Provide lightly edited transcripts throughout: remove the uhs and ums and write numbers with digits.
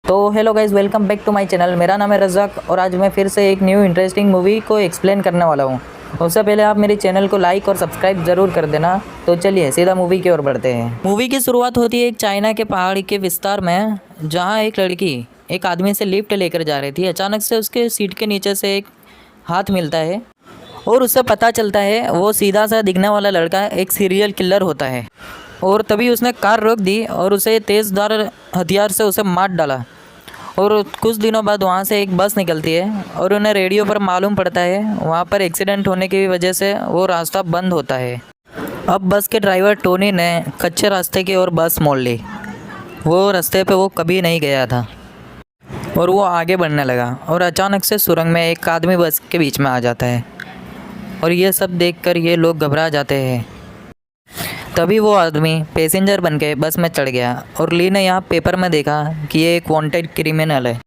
तो hello guys, welcome back to my channel. मेरा नाम है रज़ाक और आज मैं फिर से एक न्यू इंटरेस्टिंग मूवी को एक्सप्लेन करने वाला हूँ। उससे पहले आप मेरे चैनल को लाइक और सब्सक्राइब ज़रूर कर देना। तो चलिए सीधा मूवी की ओर बढ़ते हैं। मूवी की शुरुआत होती है एक चाइना के पहाड़ी के विस्तार में, जहाँ एक लड़की एक आदमी से लिफ्ट लेकर जा रही थी। अचानक से उसके सीट के नीचे से एक हाथ मिलता है और उससे पता चलता है वो सीधा सा दिखने वाला लड़का एक सीरियल किलर होता है। और तभी उसने कार रोक दी और उसे तेज़धार हथियार से उसे मार डाला। और कुछ दिनों बाद वहाँ से एक बस निकलती है और उन्हें रेडियो पर मालूम पड़ता है वहाँ पर एक्सीडेंट होने की वजह से वो रास्ता बंद होता है। अब बस के ड्राइवर टोनी ने कच्चे रास्ते की ओर बस मोड़ ली। वो रास्ते पे वो कभी नहीं गया था और वो आगे बढ़ने लगा और अचानक से सुरंग में एक आदमी बस के बीच में आ जाता है और ये सब देखकर ये लोग घबरा जाते हैं। तभी वो आदमी पैसेंजर बनके बस में चढ़ गया और ली ने यहाँ पेपर में देखा कि ये एक वांटेड क्रिमिनल है,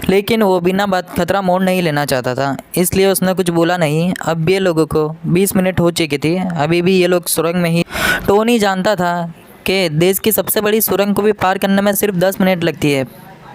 लेकिन वो बिना बात खतरा मोड़ नहीं लेना चाहता था, इसलिए उसने कुछ बोला नहीं। अब ये लोगों को 20 मिनट हो चुकी थी, अभी भी ये लोग सुरंग में ही। टोनी जानता था कि देश की सबसे बड़ी सुरंग को भी पार करने में सिर्फ 10 मिनट लगती है,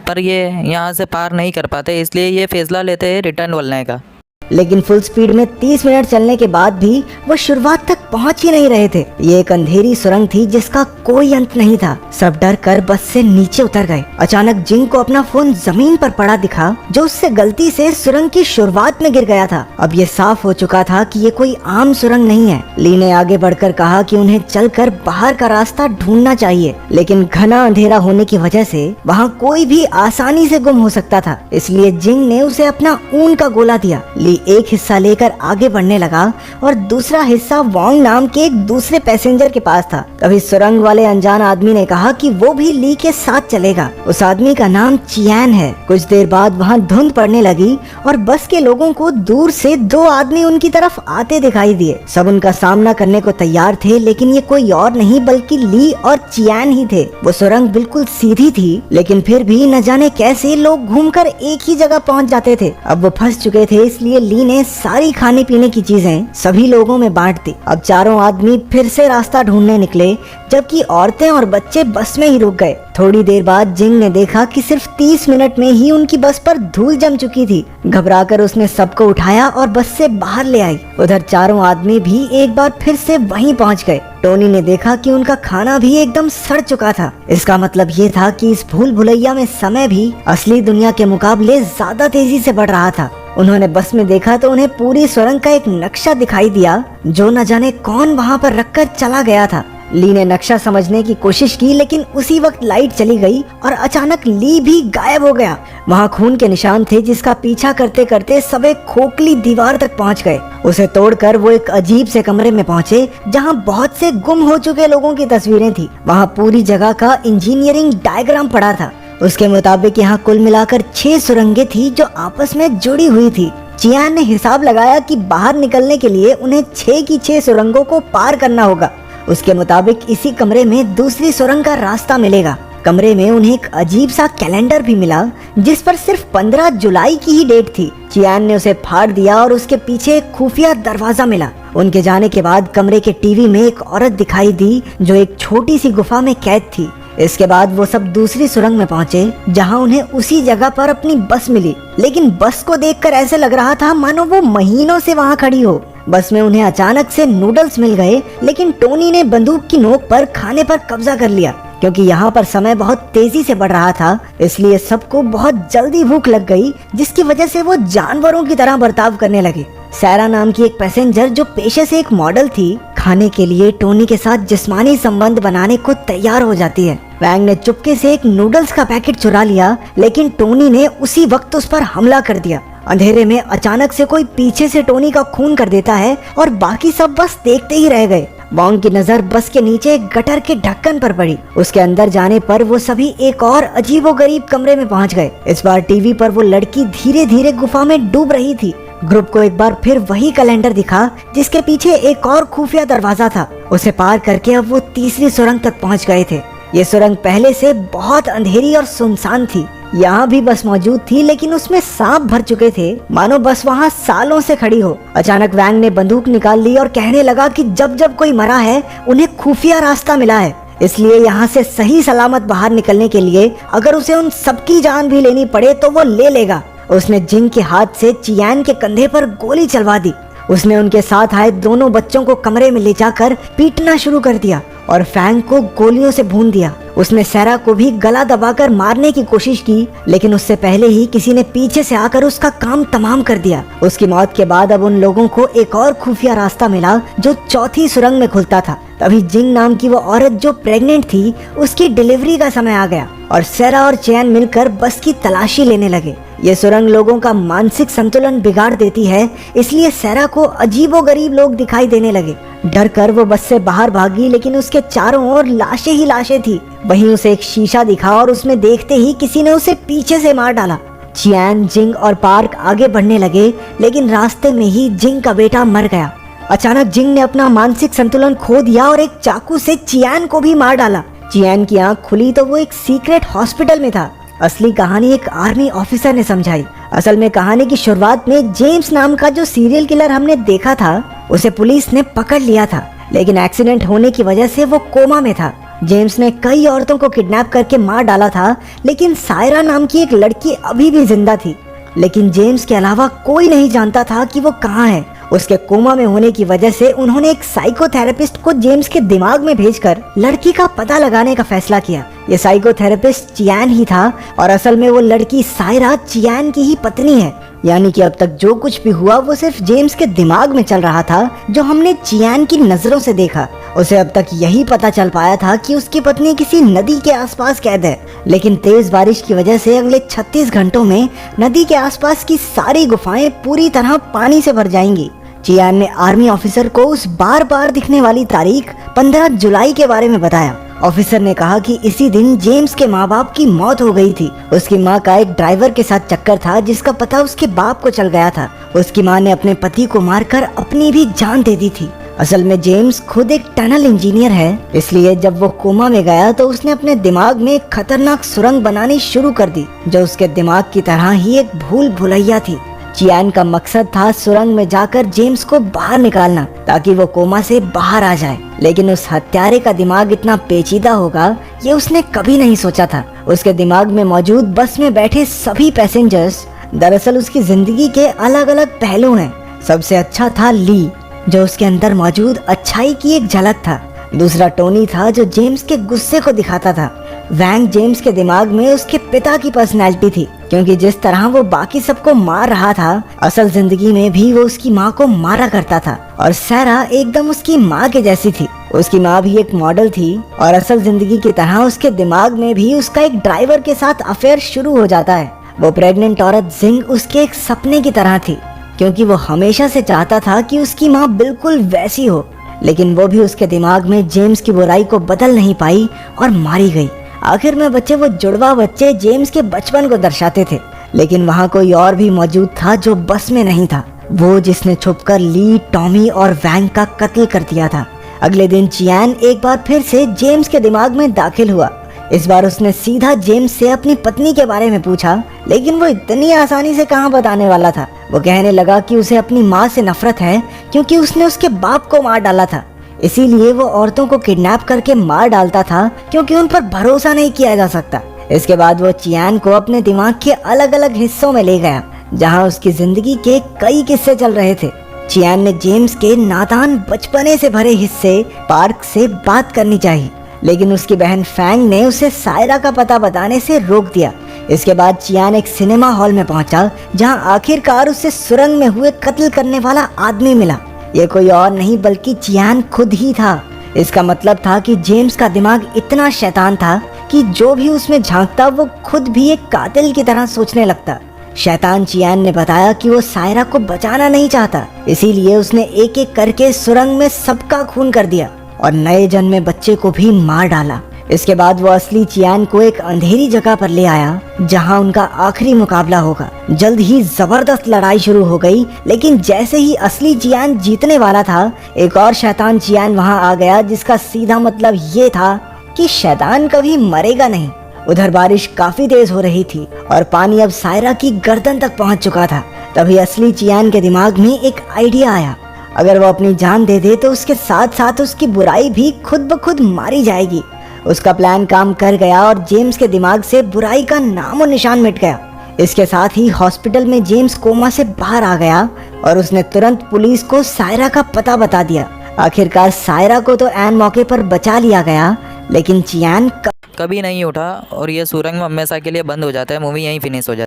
पर ये यहाँ से पार नहीं कर पाते, इसलिए ये फैसला लेते हैं रिटर्न वलने का। लेकिन फुल स्पीड में 30 मिनट चलने के बाद भी वो शुरुआत तक पहुंच ही नहीं रहे थे। ये एक अंधेरी सुरंग थी जिसका कोई अंत नहीं था। सब डर कर बस से नीचे उतर गए। अचानक जिंग को अपना फोन जमीन पर पड़ा दिखा, जो उससे गलती से सुरंग की शुरुआत में गिर गया था। अब ये साफ हो चुका था कि ये कोई आम सुरंग नहीं है। ली ने आगे बढ़कर कहा कि उन्हें चलकर बाहर का रास्ता ढूंढना चाहिए, लेकिन घना अंधेरा होने की वजह से वहाँ कोई भी आसानी से गुम हो सकता था। इसलिए जिंग ने उसे अपना ऊन का गोला दिया। ली एक हिस्सा लेकर आगे बढ़ने लगा और दूसरा हिस्सा वांग नाम के एक दूसरे पैसेंजर के पास था। तभी सुरंग वाले अनजान आदमी ने कहा कि वो भी ली के साथ चलेगा। उस आदमी का नाम चियान है। कुछ देर बाद वहाँ धुंध पड़ने लगी और बस के लोगों को दूर से 2 आदमी उनकी तरफ आते दिखाई दिए। सब उनका सामना करने को तैयार थे, लेकिन ये कोई और नहीं बल्कि ली और चियान ही थे। वो सुरंग बिल्कुल सीधी थी, लेकिन फिर भी न जाने कैसे लोग घूमकर एक ही जगह पहुँच जाते थे। अब वो फंस चुके थे, इसलिए ली ने सारी खाने पीने की चीजें सभी लोगों में बांट दी। अब चारों आदमी फिर से रास्ता ढूंढने निकले, जबकि औरतें और बच्चे बस में ही रुक गए। थोड़ी देर बाद जिंग ने देखा कि सिर्फ 30 मिनट में ही उनकी बस पर धूल जम चुकी थी। घबराकर उसने सबको उठाया और बस से बाहर ले आई। उधर चारों आदमी भी एक बार फिर से वहीं पहुंच गए। टोनी ने देखा कि उनका खाना भी एकदम सड़ चुका था। इसका मतलब ये था कि इस भूल भुलैया में समय भी असली दुनिया के मुकाबले ज्यादा तेजी से बढ़ रहा था। उन्होंने बस में देखा तो उन्हें पूरी सुरंग का एक नक्शा दिखाई दिया, जो न जाने कौन वहाँ पर रखकर चला गया था। ली ने नक्शा समझने की कोशिश की, लेकिन उसी वक्त लाइट चली गई और अचानक ली भी गायब हो गया। वहाँ खून के निशान थे, जिसका पीछा करते करते सब एक खोखली दीवार तक पहुँच गए। उसे तोड़कर वो एक अजीब से कमरे में पहुँचे, जहाँ बहुत से गुम हो चुके लोगों की तस्वीरें थी। वहाँ पूरी जगह का इंजीनियरिंग डायग्राम पड़ा था। उसके मुताबिक यहाँ कुल मिलाकर 6 सुरंगें थी जो आपस में जुड़ी हुई थी। चियान ने हिसाब लगाया कि बाहर निकलने के लिए उन्हें 6 की 6 सुरंगों को पार करना होगा। उसके मुताबिक इसी कमरे में दूसरी सुरंग का रास्ता मिलेगा। कमरे में उन्हें एक अजीब सा कैलेंडर भी मिला, जिस पर सिर्फ 15 जुलाई की ही डेट थी। चियान ने उसे फाड़ दिया और उसके पीछे एक खुफिया दरवाजा मिला। उनके जाने के बाद कमरे के टीवी में एक औरत दिखाई दी, जो एक छोटी सी गुफा में कैद थी। इसके बाद वो सब दूसरी सुरंग में पहुंचे, जहां उन्हें उसी जगह पर अपनी बस मिली। लेकिन बस को देखकर ऐसे लग रहा था मानो वो महीनों से वहां खड़ी हो। बस में उन्हें अचानक से नूडल्स मिल गए, लेकिन टोनी ने बंदूक की नोक पर खाने पर कब्जा कर लिया। क्योंकि यहाँ पर समय बहुत तेजी से बढ़ रहा था, इसलिए सबको बहुत जल्दी भूख लग गई, जिसकी वजह से वो जानवरों की तरह बर्ताव करने लगे। सैरा नाम की एक पैसेंजर, जो पेशे से एक मॉडल थी, खाने के लिए टोनी के साथ जिस्मानी संबंध बनाने को तैयार हो जाती है। वैंग ने चुपके से एक नूडल्स का पैकेट चुरा लिया, लेकिन टोनी ने उसी वक्त उस पर हमला कर दिया। अंधेरे में अचानक से कोई पीछे से टोनी का खून कर देता है और बाकी सब बस देखते ही रह गए। वांग की नजर बस के नीचे एक गटर के ढक्कन पर पड़ी। उसके अंदर जाने पर वो सभी एक और अजीबोगरीब कमरे में पहुंच गए। इस बार टीवी पर वो लड़की धीरे धीरे गुफा में डूब रही थी। ग्रुप को एक बार फिर वही कैलेंडर दिखा, जिसके पीछे एक और खुफिया दरवाजा था। उसे पार करके अब वो तीसरी सुरंग तक पहुंच गए थे। ये सुरंग पहले से बहुत अंधेरी और सुनसान थी। यहाँ भी बस मौजूद थी, लेकिन उसमें सांप भर चुके थे, मानो बस वहाँ सालों से खड़ी हो। अचानक वैंग ने बंदूक निकाल ली और कहने लगा कि जब जब कोई मरा है, उन्हें खुफिया रास्ता मिला है। इसलिए यहाँ से सही सलामत बाहर निकलने के लिए अगर उसे उन सबकी जान भी लेनी पड़े तो वो ले लेगा। उसने जिंग के हाथ से चियान के कंधे पर गोली चलवा दी। उसने उनके साथ आए दोनों बच्चों को कमरे में ले जाकर पीटना शुरू कर दिया और फैंग को गोलियों से भून दिया। उसने सैरा को भी गला दबाकर मारने की कोशिश की, लेकिन उससे पहले ही किसी ने पीछे से आकर उसका काम तमाम कर दिया। उसकी मौत के बाद अब उन लोगों को एक और खुफिया रास्ता मिला जो चौथी सुरंग में खुलता था। तभी जिंग नाम की वो औरत जो प्रेग्नेंट थी, उसकी डिलीवरी का समय आ गया और सैरा और चियान मिलकर बस की तलाशी लेने लगे। ये सुरंग लोगों का मानसिक संतुलन बिगाड़ देती है, इसलिए सैरा को अजीबोगरीब लोग दिखाई देने लगे। डर कर वो बस से बाहर भागी, लेकिन उसके चारों ओर लाशें ही लाशें थी। वहीं उसे एक शीशा दिखा और उसमें देखते ही किसी ने उसे पीछे से मार डाला। चियान, जिंग और पार्क आगे बढ़ने लगे, लेकिन रास्ते में ही जिंग का बेटा मर गया। अचानक जिंग ने अपना मानसिक संतुलन खो दिया और एक चाकू से चियान को भी मार डाला। चियान की आंख खुली तो वो एक सीक्रेट हॉस्पिटल में था। असली कहानी एक आर्मी ऑफिसर ने समझाई। असल में कहानी की शुरुआत में जेम्स नाम का जो सीरियल किलर हमने देखा था, उसे पुलिस ने पकड़ लिया था, लेकिन एक्सीडेंट होने की वजह से वो कोमा में था। जेम्स ने कई औरतों को किडनैप करके मार डाला था, लेकिन सायरा नाम की एक लड़की अभी भी जिंदा थी। लेकिन जेम्स के अलावा कोई नहीं जानता था कि वो कहाँ है। उसके कोमा में होने की वजह से उन्होंने एक साइकोथेरेपिस्ट को जेम्स के दिमाग में भेजकर लड़की का पता लगाने का फैसला किया। ये साइकोथेरेपिस्ट चियान ही था और असल में वो लड़की सायरा चियान की ही पत्नी है। यानी कि अब तक जो कुछ भी हुआ वो सिर्फ जेम्स के दिमाग में चल रहा था, जो हमने चियान की नजरों से देखा। उसे अब तक यही पता चल पाया था कि उसकी पत्नी किसी नदी के आसपास कैद है, लेकिन तेज बारिश की वजह से अगले 36 घंटों में नदी के आसपास की सारी गुफाएं पूरी तरह पानी से भर जाएंगी। चियान ने आर्मी ऑफिसर को उस बार बार दिखने वाली तारीख 15 जुलाई के बारे में बताया। ऑफिसर ने कहा कि इसी दिन जेम्स के माँ बाप की मौत हो गई थी। उसकी माँ का एक ड्राइवर के साथ चक्कर था, जिसका पता उसके बाप को चल गया था। उसकी माँ ने अपने पति को मारकर अपनी भी जान दे दी थी। असल में जेम्स खुद एक टनल इंजीनियर है, इसलिए जब वो कोमा में गया तो उसने अपने दिमाग में एक खतरनाक सुरंग बनानी शुरू कर दी, जो उसके दिमाग की तरह ही एक भूल भुलैया थी। चियान का मकसद था सुरंग में जाकर जेम्स को बाहर निकालना, ताकि वो कोमा से बाहर आ जाए। लेकिन उस हत्यारे का दिमाग इतना पेचीदा होगा, ये उसने कभी नहीं सोचा था। उसके दिमाग में मौजूद बस में बैठे सभी पैसेंजर्स दरअसल उसकी जिंदगी के अलग अलग पहलू हैं। सबसे अच्छा था ली, जो उसके अंदर मौजूद अच्छाई की एक झलक था। दूसरा टोनी था, जो जेम्स के गुस्से को दिखाता था। वैंग जेम्स के दिमाग में उसके पिता की पर्सनैलिटी थी, क्योंकि जिस तरह वो बाकी सबको मार रहा था, असल जिंदगी में भी वो उसकी माँ को मारा करता था। और सैरा एकदम उसकी माँ के जैसी थी। उसकी माँ भी एक मॉडल थी और असल जिंदगी की तरह उसके दिमाग में भी उसका एक ड्राइवर के साथ अफेयर शुरू हो जाता है। वो प्रेग्नेंट औरत जिंग उसके एक सपने की तरह थी, क्योंकि वो हमेशा से चाहता था कि उसकी माँ बिल्कुल वैसी हो। लेकिन वो भी उसके दिमाग में जेम्स की बुराई को बदल नहीं पाई और मारी गई। आखिर में बच्चे वो जुड़वा बच्चे जेम्स के बचपन को दर्शाते थे। लेकिन वहाँ कोई और भी मौजूद था जो बस में नहीं था, वो जिसने छुपकर ली, टॉमी और वैंग का कत्ल कर दिया था। अगले दिन चियान एक बार फिर से जेम्स के दिमाग में दाखिल हुआ। इस बार उसने सीधा जेम्स से अपनी पत्नी के बारे में पूछा, लेकिन वो इतनी आसानी से कहाँ बताने वाला था। वो कहने लगा कि उसे अपनी माँ से नफरत है, क्योंकि उसने उसके बाप को मार डाला था। इसीलिए वो औरतों को किडनैप करके मार डालता था, क्योंकि उन पर भरोसा नहीं किया जा सकता। इसके बाद वो चियान को अपने दिमाग के अलग अलग हिस्सों में ले गया, जहाँ उसकी जिंदगी के कई किस्से चल रहे थे। चियान ने जेम्स के नादान बचपने से भरे हिस्से पार्क से बात करनी चाहिए, लेकिन उसकी बहन फैंग ने उसे सायरा का पता बताने से रोक दिया। इसके बाद चियान एक सिनेमा हॉल में पहुंचा, जहां आखिरकार उसे सुरंग में हुए कत्ल करने वाला आदमी मिला। ये कोई और नहीं बल्कि चियान खुद ही था। इसका मतलब था कि जेम्स का दिमाग इतना शैतान था कि जो भी उसमें झांकता वो खुद भी एक कातिल की तरह सोचने लगता। शैतान चियान ने बताया कि वो सायरा को बचाना नहीं चाहता, इसीलिए उसने एक एक करके सुरंग में सबका खून कर दिया और नए जन्मे बच्चे को भी मार डाला। इसके बाद वो असली चियान को एक अंधेरी जगह पर ले आया, जहां उनका आखिरी मुकाबला होगा। जल्द ही जबरदस्त लड़ाई शुरू हो गई, लेकिन जैसे ही असली चियान जीतने वाला था, एक और शैतान चियान वहां आ गया, जिसका सीधा मतलब ये था कि शैतान कभी मरेगा नहीं। उधर बारिश काफी तेज हो रही थी और पानी अब सायरा की गर्दन तक पहुंच चुका था। तभी असली चियान के दिमाग में एक आइडिया आया। अगर वो अपनी जान दे दे तो उसके साथ साथ उसकी बुराई भी खुद ब खुद मारी जाएगी। उसका प्लान काम कर गया और जेम्स के दिमाग से बुराई का नामो निशान मिट गया। इसके साथ ही हॉस्पिटल में जेम्स कोमा से बाहर आ गया और उसने तुरंत पुलिस को सायरा का पता बता दिया। आखिरकार सायरा को तो एन मौके पर बचा लिया गया, लेकिन चियान कभी नहीं उठा और ये सुरंग हमेशा के लिए बंद हो जाता है। मूवी यहीं फिनिश हो जाती है।